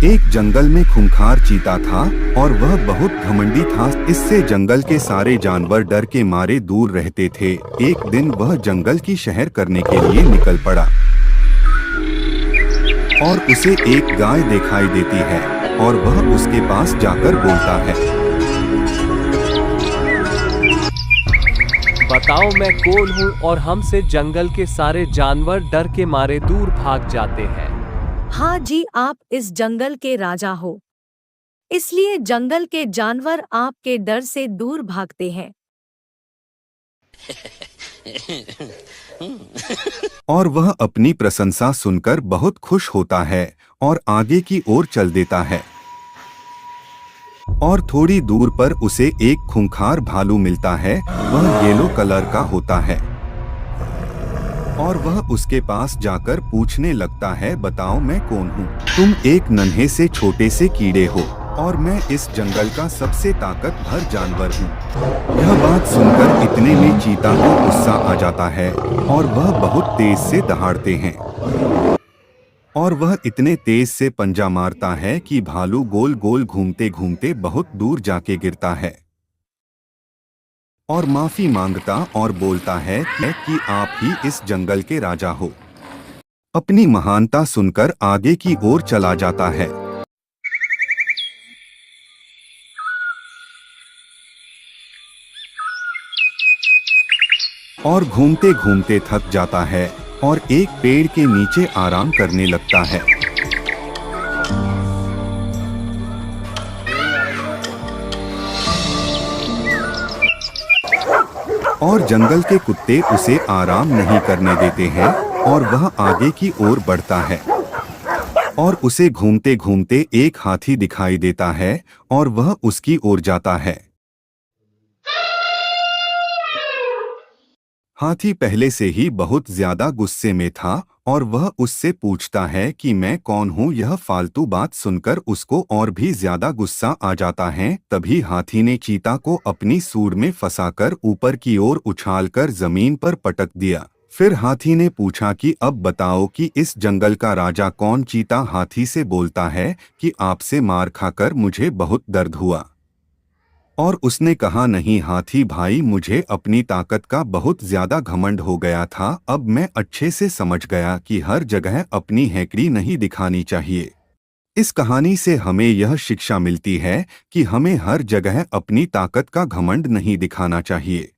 एक जंगल में खूंखार चीता था और वह बहुत घमंडी था। इससे जंगल के सारे जानवर डर के मारे दूर रहते थे। एक दिन वह जंगल की सैर करने के लिए निकल पड़ा और उसे एक गाय दिखाई देती है और वह उसके पास जाकर बोलता है, बताओ मैं कौन हूँ और हमसे जंगल के सारे जानवर डर के मारे दूर भाग जाते हैं। हाँ जी, आप इस जंगल के राजा हो, इसलिए जंगल के जानवर आपके डर से दूर भागते हैं। और वह अपनी प्रशंसा सुनकर बहुत खुश होता है और आगे की ओर चल देता है। और थोड़ी दूर पर उसे एक खूंखार भालू मिलता है। वह येलो कलर का होता है और वह उसके पास जाकर पूछने लगता है, बताओ मैं कौन हूँ? तुम एक नन्हे से छोटे से कीड़े हो और मैं इस जंगल का सबसे ताकतवर जानवर हूँ। यह बात सुनकर इतने में चीता को गुस्सा आ जाता है और वह बहुत तेज से दहाड़ते हैं और वह इतने तेज से पंजा मारता है कि भालू गोल गोल घूमते घूमते बहुत दूर जाके गिरता है और माफी मांगता और बोलता है कि आप ही इस जंगल के राजा हो। अपनी महानता सुनकर आगे की ओर चला जाता है और घूमते घूमते थक जाता है और एक पेड़ के नीचे आराम करने लगता है। और जंगल के कुत्ते उसे आराम नहीं करने देते हैं और वह आगे की ओर बढ़ता है और उसे घूमते घूमते एक हाथी दिखाई देता है और वह उसकी ओर जाता है। हाथी पहले से ही बहुत ज्यादा गुस्से में था और वह उससे पूछता है कि मैं कौन हूँ। यह फालतू बात सुनकर उसको और भी ज्यादा गुस्सा आ जाता है। तभी हाथी ने चीता को अपनी सूंड में फंसाकर ऊपर की ओर उछालकर जमीन पर पटक दिया। फिर हाथी ने पूछा कि अब बताओ कि इस जंगल का राजा कौन? चीता हाथी से बोलता है कि आपसे मार खाकर मुझे बहुत दर्द हुआ। और उसने कहा, नहीं हाथी भाई, मुझे अपनी ताकत का बहुत ज्यादा घमंड हो गया था। अब मैं अच्छे से समझ गया कि हर जगह अपनी हैकड़ी नहीं दिखानी चाहिए। इस कहानी से हमें यह शिक्षा मिलती है कि हमें हर जगह अपनी ताकत का घमंड नहीं दिखाना चाहिए।